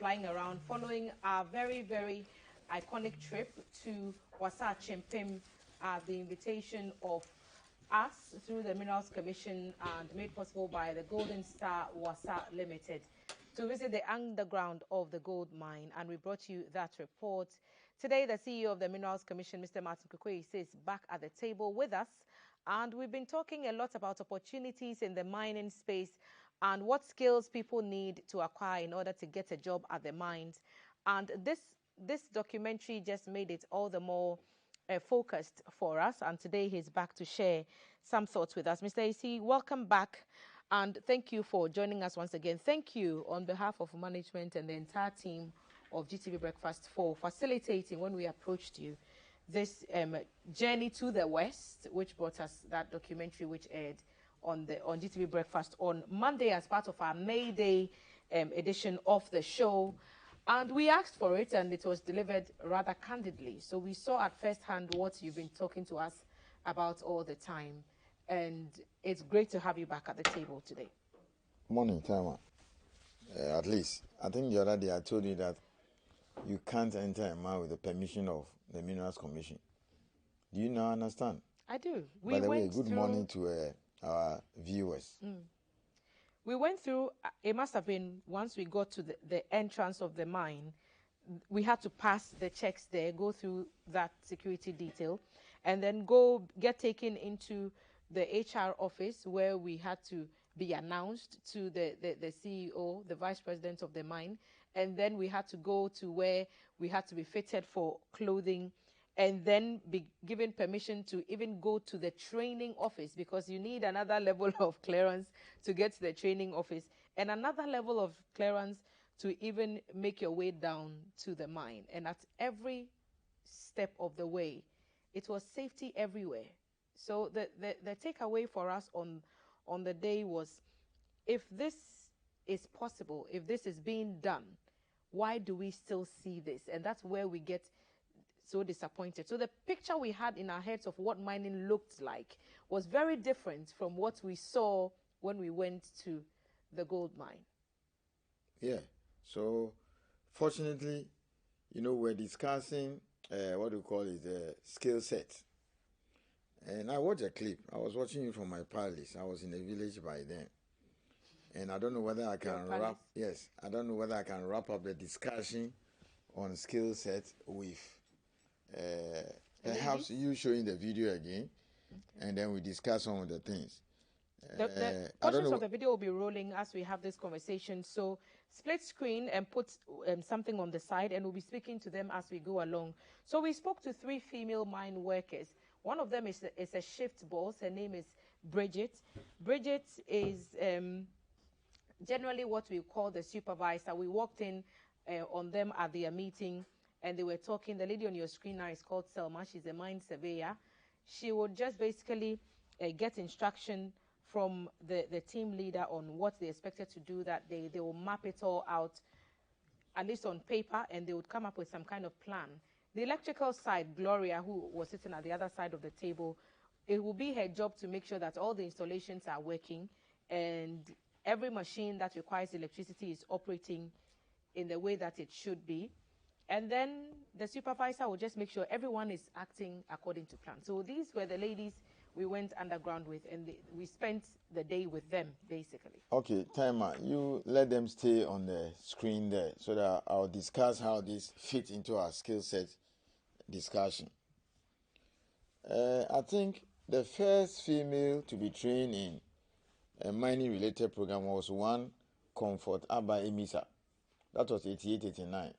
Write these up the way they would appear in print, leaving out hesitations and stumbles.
flying around following our very, very iconic trip to Wasa Chimpim at the invitation of us through the Minerals Commission and made possible by the Golden Star Wasa Limited to visit the underground of the gold mine, and we brought you that report. Today, the CEO of the Minerals Commission, Mr. Martin Ayisi, is back at the table with us, and we've been talking a lot about opportunities in the mining space and what skills people need to acquire in order to get a job at the mines. And this documentary just made it all the more focused for us, and today he's back to share some thoughts with us. Mr. Ayisi, welcome back, and thank you for joining us once again. Thank you on behalf of management and the entire team of GTV Breakfast for facilitating, when we approached you, this journey to the West, which brought us that documentary which aired on GTV Breakfast on Monday as part of our May Day edition of the show. And we asked for it, and it was delivered rather candidly. So we saw at first hand what you've been talking to us about all the time. And it's great to have you back at the table today. Morning, Tama. At least, I think the other day I told you that you can't enter a mine with the permission of the Minerals Commission. Do you now understand? I do. By the way, good morning to our viewers. We went through, it must have been once we got to the entrance of the mine, we had to pass the checks there, go through that security detail, and then go get taken into the HR office where we had to be announced to the CEO, the vice president of the mine, and then we had to go to where we had to be fitted for clothing, and then be given permission to even go to the training office, because you need another level of clearance to get to the training office, and another level of clearance to even make your way down to the mine. And at every step of the way, it was safety everywhere. So the takeaway for us on the day was, if this is possible, if this is being done, why do we still see this? And that's where we get so disappointed. So the picture we had in our heads of what mining looked like was very different from what we saw when we went to the gold mine. Yeah. So, fortunately, we're discussing what we call it the skill set. And I watched a clip. I was watching it from my palace. I was in a village by then. And I don't know whether I can wrap. Yes, I don't know whether I can wrap up the discussion on skill set with perhaps you showing the video again, and then we discuss some of the things. The portions of the video will be rolling as we have this conversation. So split screen and put something on the side, and we'll be speaking to them as we go along. So we spoke to 3 female mine workers. One of them is a shift boss. Her name is Bridget. Bridget is generally what we call the supervisor. We walked in on them at their meeting, and they were talking. The lady on your screen now is called Selma. She's a mine surveyor. She would just basically get instruction from the team leader on what they expected to do that day. They will map it all out, at least on paper, and they would come up with some kind of plan. The electrical side, Gloria, who was sitting at the other side of the table, it will be her job to make sure that all the installations are working and every machine that requires electricity is operating in the way that it should be. And then the supervisor will just make sure everyone is acting according to plan. So these were the ladies we went underground with, and we spent the day with them, basically. Okay, Timer, you let them stay on the screen there so that I'll discuss how this fits into our skill set discussion. I think the first female to be trained in a mining-related program was one Comfort Abba Emisa. That was 88-89.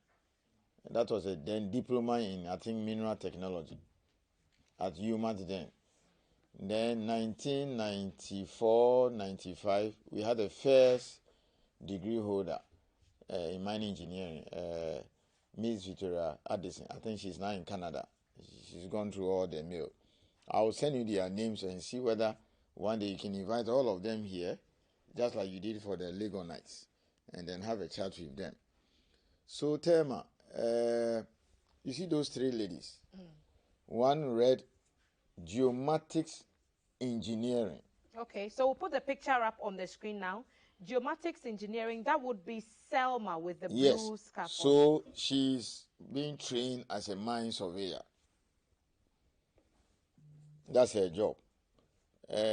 That was a then diploma in, I think, mineral technology at UMass then. Then 1994-95, we had the first degree holder in mining engineering, Miss Victoria Addison. I think she's now in Canada. She's gone through all the mail. I will send you their names and see whether one day you can invite all of them here, just like you did for the Lego Nights, and then have a chat with them. So, Tema, you see those 3 ladies? One read geomatics engineering. Okay, so we'll put the picture up on the screen now. geomatics engineering, that would be Selma with the Yes. blue scarf on. So she's being trained as a mine surveyor. That's her job.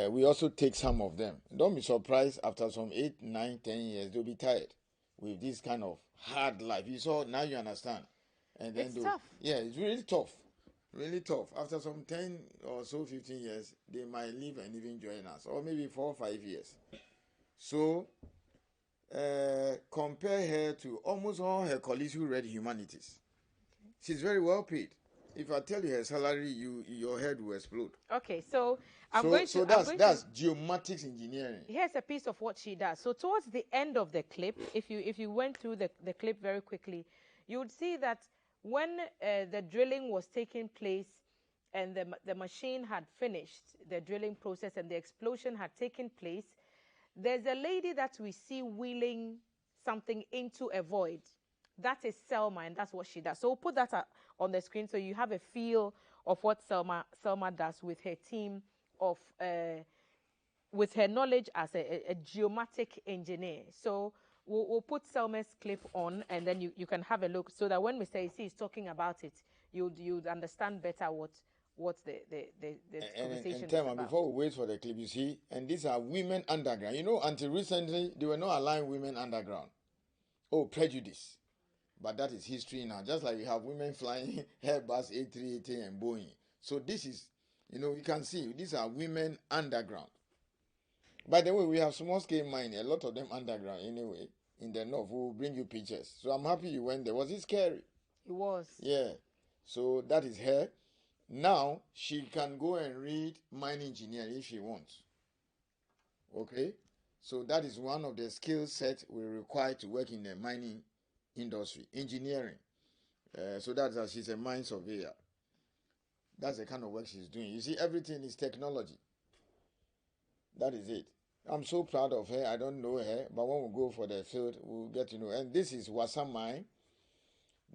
We also take some of them. Don't be surprised, after some 8, 9, 10 years, they'll be tired with this kind of hard life. You saw, now you understand. And then It's tough. Yeah, it's really tough. Really tough. After some 10 or so, 15 years, they might leave and even join us. Or maybe 4 or 5 years. So, compare her to almost all her colleagues who read humanities. Okay. She's very well paid. If I tell you her salary, your head will explode. Okay, so that's geomatics engineering. Here's a piece of what she does. So towards the end of the clip, if you went through the clip very quickly, you would see that when the drilling was taking place and the machine had finished the drilling process and the explosion had taken place, there's a lady that we see wheeling something into a void. That is Selma, and that's what she does. So we'll put that on the screen so you have a feel of what Selma does with her team of, with her knowledge as a geomatic engineer. So we'll put Selma's clip on, and then you can have a look so that when Mr. Ayisi is talking about it, you'd understand better what the conversation is about. Before we wait for the clip, you see, and these are women underground. You know, until recently, they were not allowing women underground. Oh, prejudice. But that is history now. Just like we have women flying Airbus A380 and Boeing. So this is, you can see, these are women underground. By the way, we have small-scale mining, a lot of them underground anyway, in the north. We'll bring you pictures. So I'm happy you went there. Was it scary? It was. Yeah. So that is her. Now, she can go and read mining engineering if she wants. Okay? So that is one of the skill sets we require to work in the mining industry, engineering. So that's how she's a mine surveyor. That's the kind of work she's doing. You see, everything is technology. That is it. I'm so proud of her. I don't know her, but when we go for the field, we'll get to know. And this is Wassa Mine.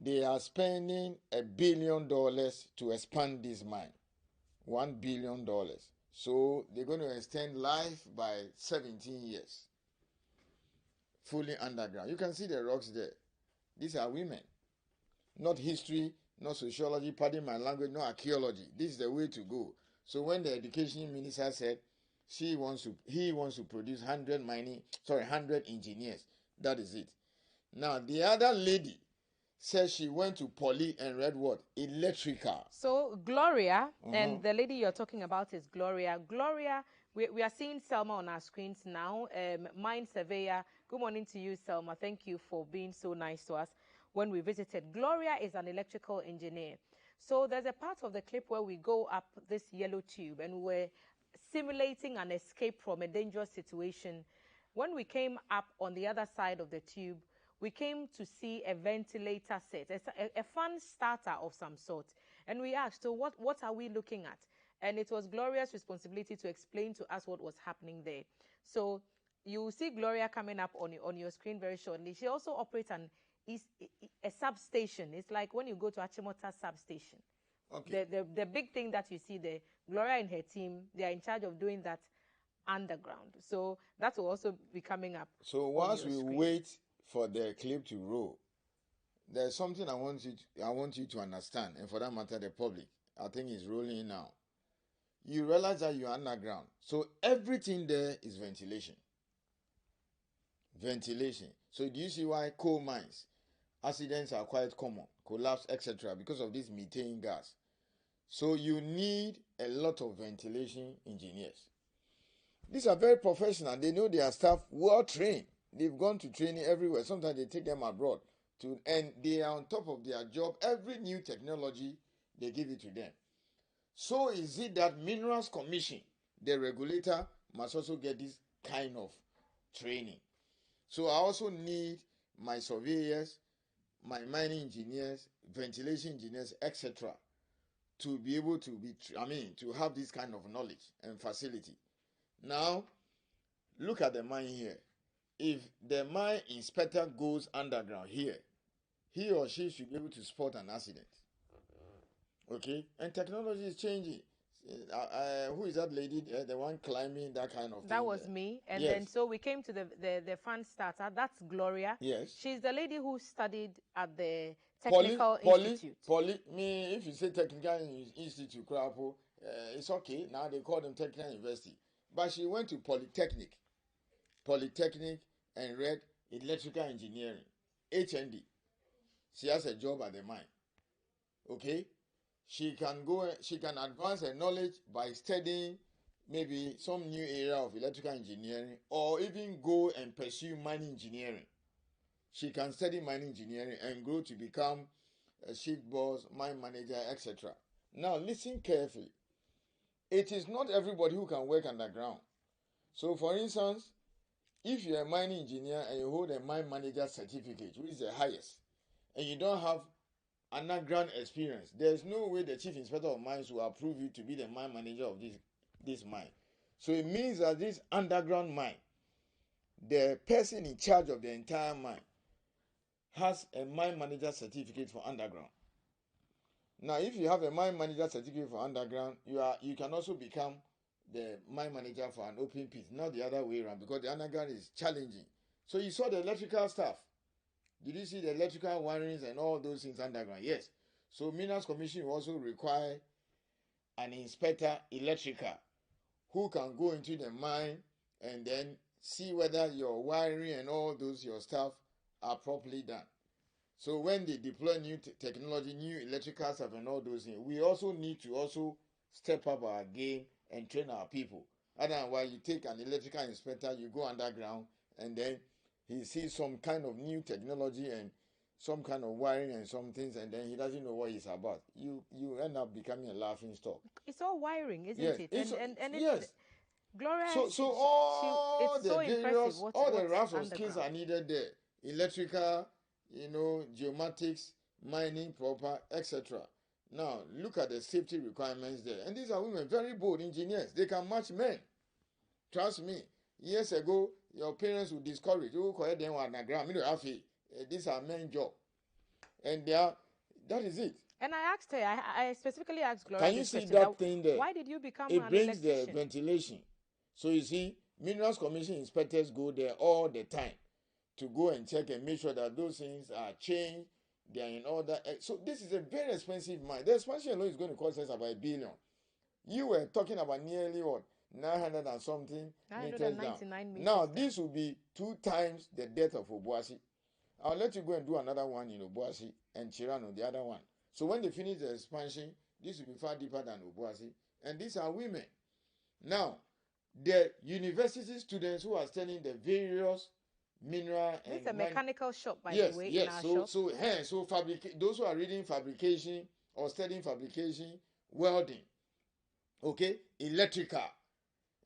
They are spending $1 billion to expand this mine. $1 billion. So they're going to extend life by 17 years. Fully underground. You can see the rocks there. These are women. Not history, not sociology, pardon my language, not archaeology. This is the way to go. So when the education minister said he wants to produce 100 engineers, that is it. Now the other lady says she went to poly and read what? Electrical. So Gloria, and the lady you're talking about is Gloria. Gloria, we are seeing Selma on our screens now. Mine surveyor. Good morning to you, Selma. Thank you for being so nice to us when we visited. Gloria is an electrical engineer. So there's a part of the clip where we go up this yellow tube and we're simulating an escape from a dangerous situation. When we came up on the other side of the tube, we came to see a ventilator set, a fun starter of some sort. And we asked, so what are we looking at? And it was Gloria's responsibility to explain to us what was happening there. So you will see Gloria coming up on your screen very shortly. She also operates a substation. It's like when you go to Achimota substation. Okay. The big thing that you see there, Gloria and her team, they are in charge of doing that underground. So that will also be coming up. So once we wait for the clip to roll, there's something I want you to understand, and for that matter, the public. I think it's rolling now. You realize that you're underground, so everything there is ventilation. Ventilation. So do you see why coal mines accidents are quite common, collapse, etc., because of this methane gas? So you need a lot of ventilation engineers. These are very professional. They know their staff, well trained. They've gone to training everywhere. Sometimes they take them abroad and they are on top of their job. Every new technology, they give it to them. So is it that Minerals Commission, the regulator, must also get this kind of training. So I also need my surveyors, my mining engineers, ventilation engineers, etc., to be able to to have this kind of knowledge and facility. Now, look at the mine here. If the mine inspector goes underground here, he or she should be able to spot an accident. Okay? And technology is changing. Who is that lady? The one climbing that kind of thing. That was me. And yes. then so we came to the fun starter. That's Gloria. Yes. She's the lady who studied at the Technical Institute. Me, if you say Technical Institute, it's okay. Now they call them Technical University. But she went to Polytechnic and read electrical engineering, HND. She has a job at the mine. Okay? She can advance her knowledge by studying maybe some new area of electrical engineering, or even go and pursue mining engineering. She can study mining engineering and grow to become a shift boss, mine manager, etc. Now listen carefully. It is not everybody who can work underground. So for instance, if you're a mining engineer and you hold a mine manager certificate, which is the highest, and you don't have underground experience, there's no way the chief inspector of mines will approve you to be the mine manager of this mine. So it means that this underground mine, the person in charge of the entire mine has a mine manager certificate for underground. Now, if you have a mine manager certificate for underground, you can also become the mine manager for an open pit, not the other way around, because the underground is challenging. So you saw the electrical stuff. Did you see the electrical wirings and all those things underground? Yes. So Minerals Commission will also require an inspector electrical who can go into the mine and then see whether your wiring and all those your stuff are properly done. So when they deploy new technology, new electrical stuff and all those things, we also need to also step up our game and train our people. Otherwise, you take an electrical inspector, you go underground, and then he sees some kind of new technology and some kind of wiring and some things, and then he doesn't know what it's about. You end up becoming a laughing stock. It's all wiring, isn't yes. it? And yes. Gloria, So all it's the so various, impressive. all the rafts of skills are needed there. Electrical, geomatics, mining proper, etc. Now, look at the safety requirements there. And these are women, very bold engineers. They can match men. Trust me. Years ago, your parents would discourage you. These are men's job. And that is it. And I asked her, I specifically asked Gloria. Can you see that thing there? Why did you become an electrician? It brings the ventilation. So you see, Minerals Commission inspectors go there all the time to go and check and make sure that those things are changed, they are in order. So this is a very expensive mine. The expansion alone is going to cost us about $1 billion. You were talking about nearly what? 900 and something meters down. Now this will be 2 times the depth of Obuasi. I'll let you go and do another one in Obuasi and Chirano, the other one. So when they finish the expansion, this will be far deeper than Obuasi. And these are women. Now, the university students who are studying the various mineral and it's a mechanical shop, by the way. Yes. So those who are reading fabrication or studying fabrication, welding, okay, electrical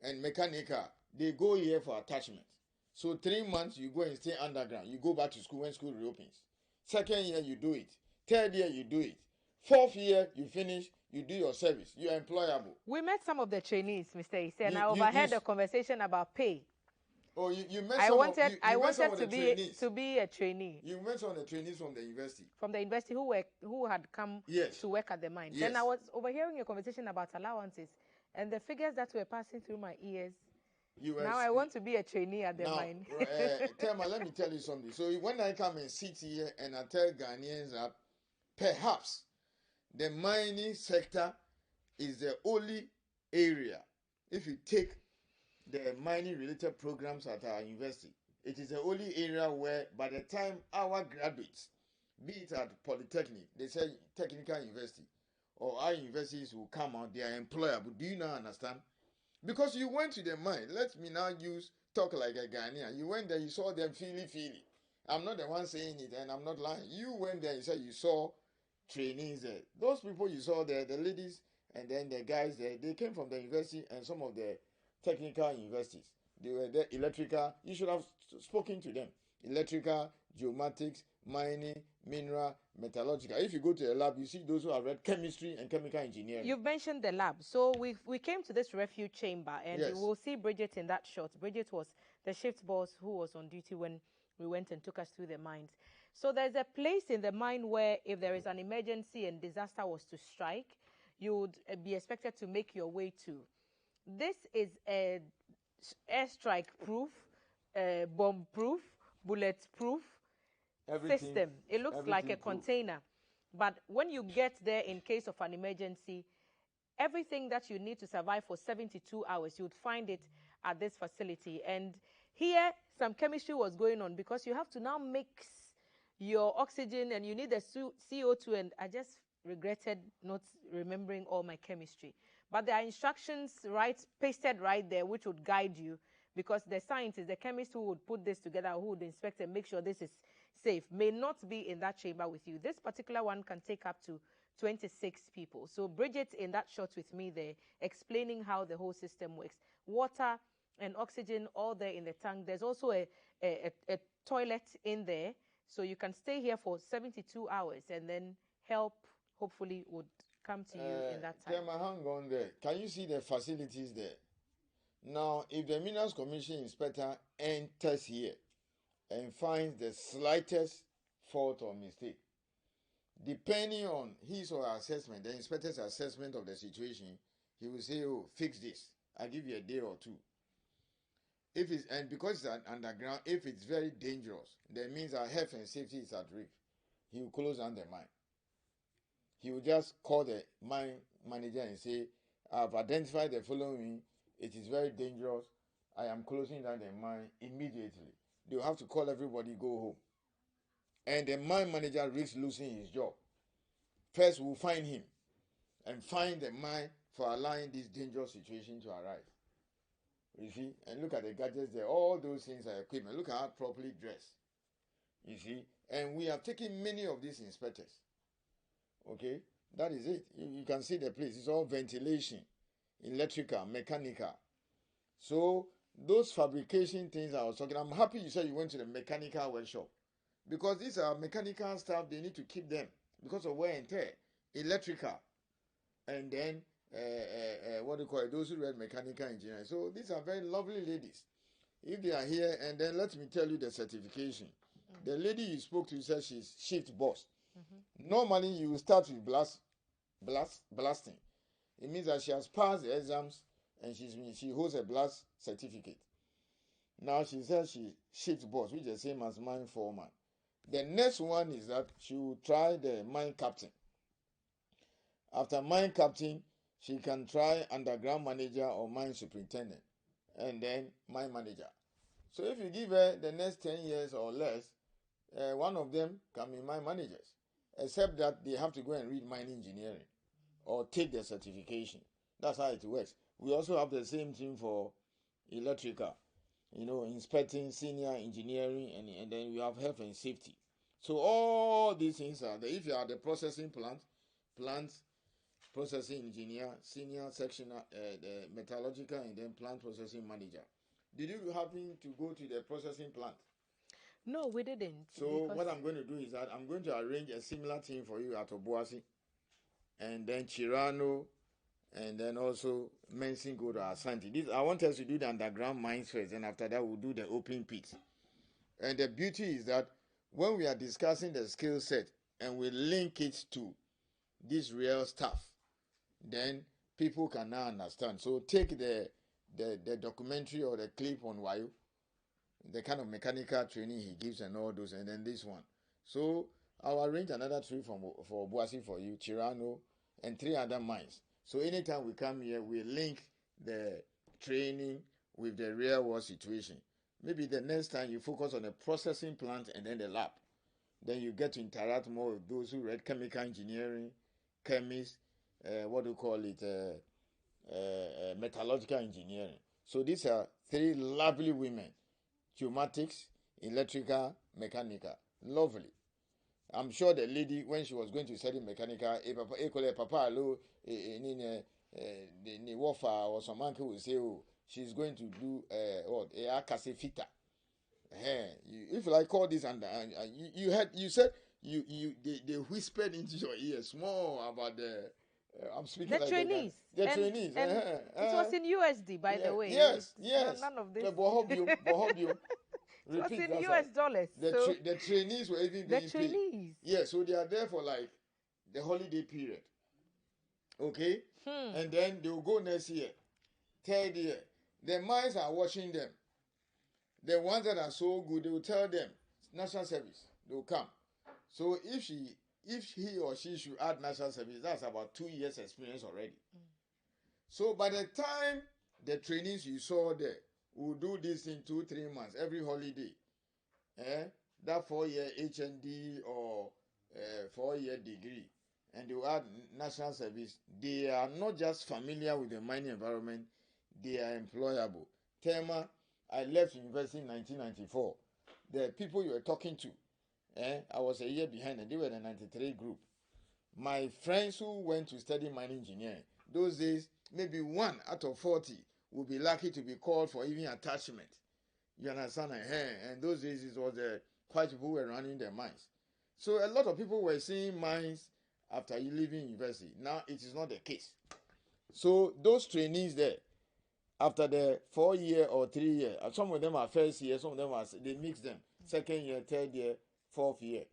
and mechanical, they go here for attachment. So 3 months you go and stay underground. You go back to school when school reopens. 2nd year you do it. 3rd year you do it. 4th year you finish. You do your service. You are employable. We met some of the trainees, Mr. Ayisi, and I overheard a conversation about pay. Oh, you met some of the trainees. To be a trainee. You met some of the trainees from the university. From the university who had come to work at the mine. Yes. Then I was overhearing a conversation about allowances, and the figures that were passing through my ears. Now I want to be a trainee at the mine. Thelma, let me tell you something. So when I come and sit here and I tell Ghanaians that perhaps the mining sector is the only area, if you take the mining related programs at our university, it is the only area where by the time our graduates, be it at Polytechnic, they say Technical University, or our universities will come out, they are employable. Do you now understand? Because you went to the mine. Let me now talk like a Ghanaian. You went there, you saw them feely. I'm not the one saying it, and I'm not lying. You went there, you said you saw trainees there. Those people you saw there, the ladies and then the guys there, they came from the university and some of the technical universities. They were there, electrical. You should have spoken to them. Electrical, geomatics, mining, mineral, metallurgical. If you go to a lab, you see those who have read chemistry and chemical engineering. You've mentioned the lab. So we came to this refuge chamber, and we'll see Bridget in that shot. Bridget was the shift boss who was on duty when we went and took us through the mines. So there's a place in the mine where if there is an emergency and disaster was to strike, you would be expected to make your way to. This is a airstrike proof, bomb proof, bullet proof system. It looks like a container. But when you get there in case of an emergency, everything that you need to survive for 72 hours, you would find it at this facility. And here, some chemistry was going on because you have to now mix your oxygen and you need the CO2. And I just regretted not remembering all my chemistry. But there are instructions pasted right there which would guide you, because the scientist, the chemist who would put this together, who would inspect and make sure this is safe, may not be in that chamber with you. This particular one can take up to 26 people. So Bridget in that shot with me there, explaining how the whole system works. Water and oxygen all there in the tank. There's also a toilet in there. So you can stay here for 72 hours and then help hopefully would come to you in that time. Hang on there. Can you see the facilities there? Now, if the Minerals Commission inspector enters here and finds the slightest fault or mistake, depending on his or her assessment, the inspector's assessment of the situation, he will say, oh, fix this. I'll give you a day or two. If it's, and because it's underground, if it's very dangerous, that means our health and safety is at risk, he will close down the mine. He will just call the mine manager and say, I've identified the following, it is very dangerous, I am closing down the mine immediately. They will have to call everybody, go home. And the mine manager risks losing his job. First, we'll find him and find the mine for allowing this dangerous situation to arise. You see? And look at the gadgets there. All those things are equipment. Look at how properly dressed. You see? And we have taken many of these inspectors. Okay? That is it. You can see the place. It's all ventilation, electrical, mechanical. So, those fabrication things I was talking, I'm happy you said you went to the mechanical workshop. Because these are mechanical stuff, they need to keep them because of wear and tear. Electrical. And then, what do you call it? Those who read mechanical engineering. So these are very lovely ladies. If they are here, and then let me tell you the certification. The lady you spoke to said she's shift boss. Normally, you start with blasting. It means that she has passed the exams and she holds a blast certificate. Now she says she's shift boss, which is the same as mine foreman. The next one is that she will try the mine captain. After mine captain, she can try underground manager or mine superintendent, and then mine manager. So if you give her the next 10 years or less, one of them can be mine managers, except that they have to go and read mine engineering or take the certification. That's how it works. We also have the same thing for electrical. Inspecting, senior engineering, and then we have health and safety. So all these things are there. If you are the processing plant processing engineer, senior sectional, the metallurgical, and then plant processing manager. Did you happen to go to the processing plant? No, we didn't. So what I'm going to do is that I'm going to arrange a similar thing for you at Obuasi, and then Chirano, and then also Mensing go to Asante. I want us to do the underground mines first, and after that we'll do the open pits. And the beauty is that when we are discussing the skill set and we link it to this real stuff, then people can now understand. So take the documentary or the clip on Wayo, the kind of mechanical training he gives and all those, and then this one. So I'll arrange another trip for Obuasi for you, Chirano, and 3 other mines. So anytime we come here, we link the training with the real world situation. Maybe the next time you focus on the processing plant and then the lab. Then you get to interact more with those who read chemical engineering, chemists, metallurgical engineering. So these are 3 lovely women. Pneumatics, electrical, mechanical. Lovely. I'm sure the lady, when she was going to study mechanical, the warfare or some uncle will say, oh, she's going to do a casefita. If I call this and you said they whispered into your ear small about the I'm speaking the like trainees. The trainees. It was in USD, by the way. Yes. None of this. It was in US dollars. The trainees were even being paid. Yeah, so they are there for like the holiday period. Okay? And then they will go next year, third year. The mines are watching them. The ones that are so good, they will tell them, national service, they will come. So if he or she should add national service, that's about 2 years experience already. So by the time the trainees you saw there will do this in 2-3 months, every holiday, that 4-year HND or 4-year degree, and they will add national service, they are not just familiar with the mining environment, they are employable. Tema, I left university in 1994. The people you were talking to, I was a year behind, and they were the 93 group. My friends who went to study mining engineering, those days, maybe 1 out of 40 would be lucky to be called for even attachment. You understand? And those days it was the white people who were running the mines. So a lot of people were seeing mines after leaving university. Now it is not the case. So those trainees there, after the 4-year or 3-year, some of them are first year, some of them are, they mix them. 2nd year, 3rd year, 4th year.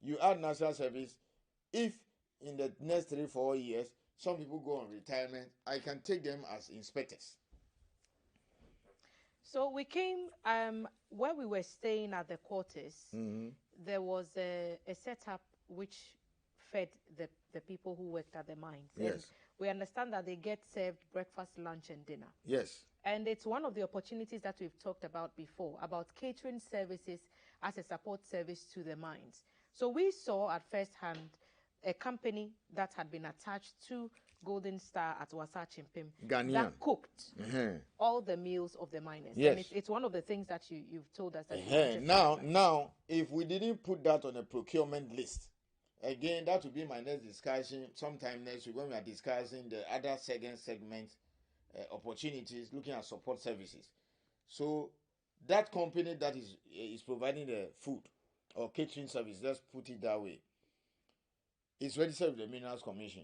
You add national service. If in the next 3-4 years, some people go on retirement, I can take them as inspectors. So we came, where we were staying at the quarters, there was a setup which fed the people who worked at the mines. Yes. And we understand that they get served breakfast, lunch, and dinner. Yes. And it's one of the opportunities that we've talked about before, about catering services as a support service to the mines. So we saw at first hand a company that had been attached to Golden Star at Wasa Chimpim that cooked all the meals of the miners. Yes. And it's one of the things that you've told us. That Now, if we didn't put that on a procurement list, again, that would be my next discussion. Sometime next week when we are discussing the other segment opportunities, looking at support services. So that company that is providing the food or catering service, let's put it that way, is registered with the Minerals Commission.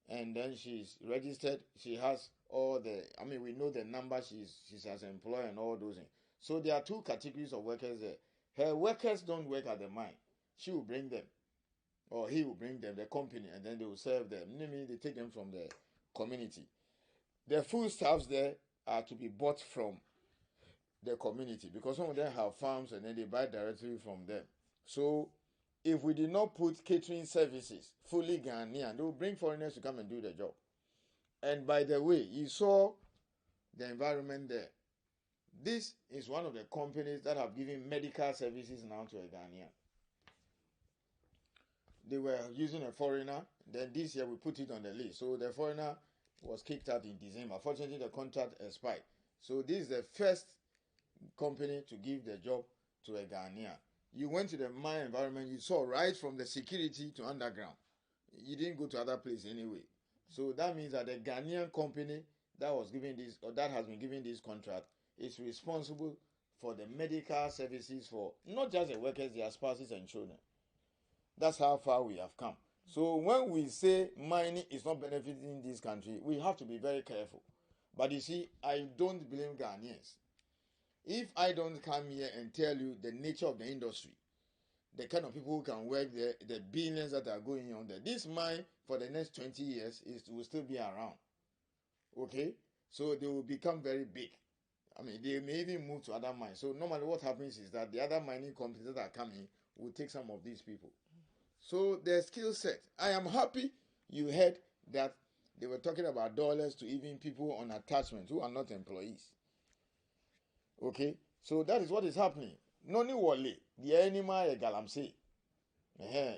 And then she's registered. She has all the, we know the number she's as an employer and all those things. So there are 2 categories of workers there. Her workers don't work at the mine. She will bring them, or he will bring them, the company, and then they will serve them. They take them from the community. The foodstuffs there are to be bought from the community because some of them have farms and then they buy directly from them. So if we did not put catering services fully Ghanaian, they will bring foreigners to come and do the job. And by the way, you saw the environment there. This is one of the companies that have given medical services now to a Ghanaian. They were using a foreigner. Then this year we put it on the list. So the foreigner was kicked out in December. Fortunately, the contract expired. So this is the first company to give the job to a Ghanaian. You went to the mine environment, you saw right from the security to underground. You didn't go to other place anyway. So that means that the Ghanaian company that was giving this, or that has been giving this contract, is responsible for the medical services for not just the workers, their spouses and children. That's how far we have come. So when we say mining is not benefiting this country, we have to be very careful. But you see, I don't blame Ghanaians. If I don't come here and tell you the nature of the industry, the kind of people who can work there, the billions that are going on there, this mine for the next 20 years will still be around. Okay? So they will become very big. They may even move to other mines. So normally what happens is that the other mining companies that are coming will take some of these people. So their skill set. I am happy you heard that they were talking about dollars to even people on attachment who are not employees. Okay, so that is what is happening. Noni wale, the animal a galamsey.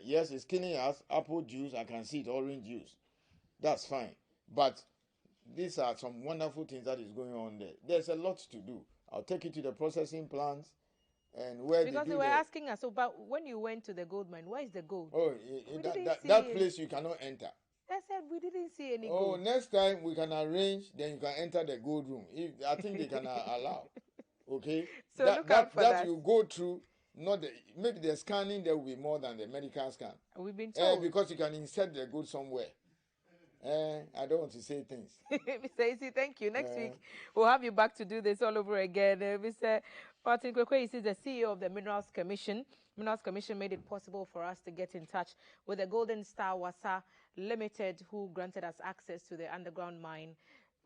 Yes, it's killing us. Apple juice, I can see it, orange juice. That's fine. But these are some wonderful things that is going on there. There's a lot to do. I'll take you to the processing plants and where because they were asking us about when you went to the gold mine, where is the gold? Oh, that place you cannot enter. I said we didn't see any gold. Oh, next time we can arrange, then you can enter the gold room. I think they can allow. Okay, so look out for that. You go through. Not maybe the scanning there will be more than the medical scan. We've been told because you can insert the gold somewhere. I don't want to say things. Mr. Ayisi, thank you. Next week, we'll have you back to do this all over again. Mr. Martin Kwekwe is the CEO of the Minerals Commission. Minerals Commission made it possible for us to get in touch with the Golden Star Wasa Limited, who granted us access to the underground mine,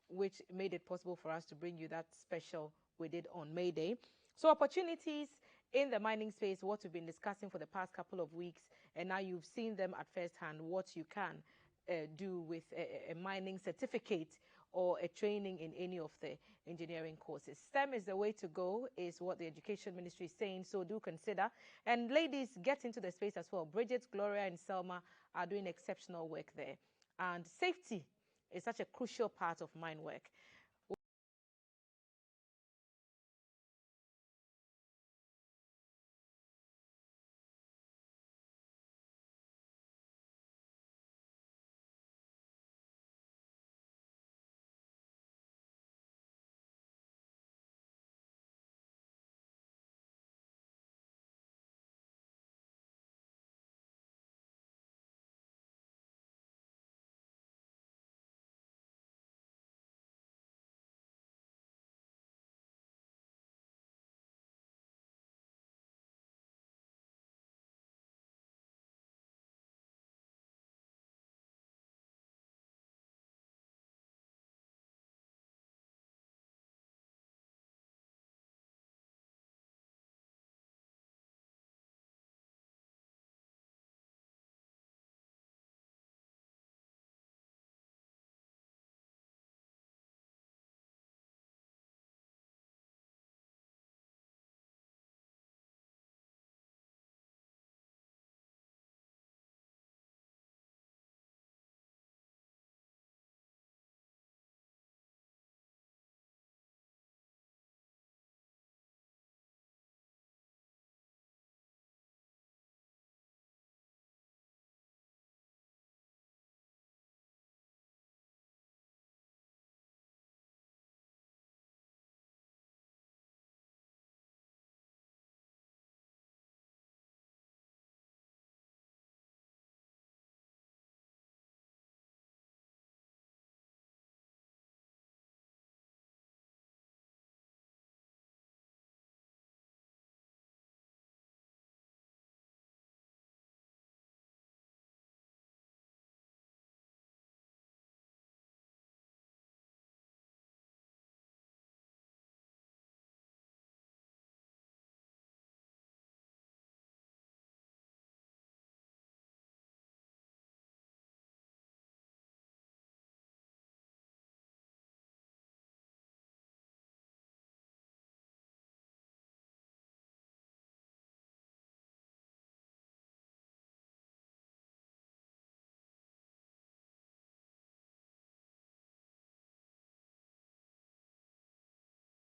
which made it possible for us to bring you that special we did on May Day. So opportunities in the mining space, what we've been discussing for the past couple of weeks, and now you've seen them at first hand, what you can do with a mining certificate or a training in any of the engineering courses. STEM is the way to go, is what the Education Ministry is saying, so do consider. And ladies, get into the space as well. Bridget, Gloria, and Selma are doing exceptional work there. And safety is such a crucial part of mine work.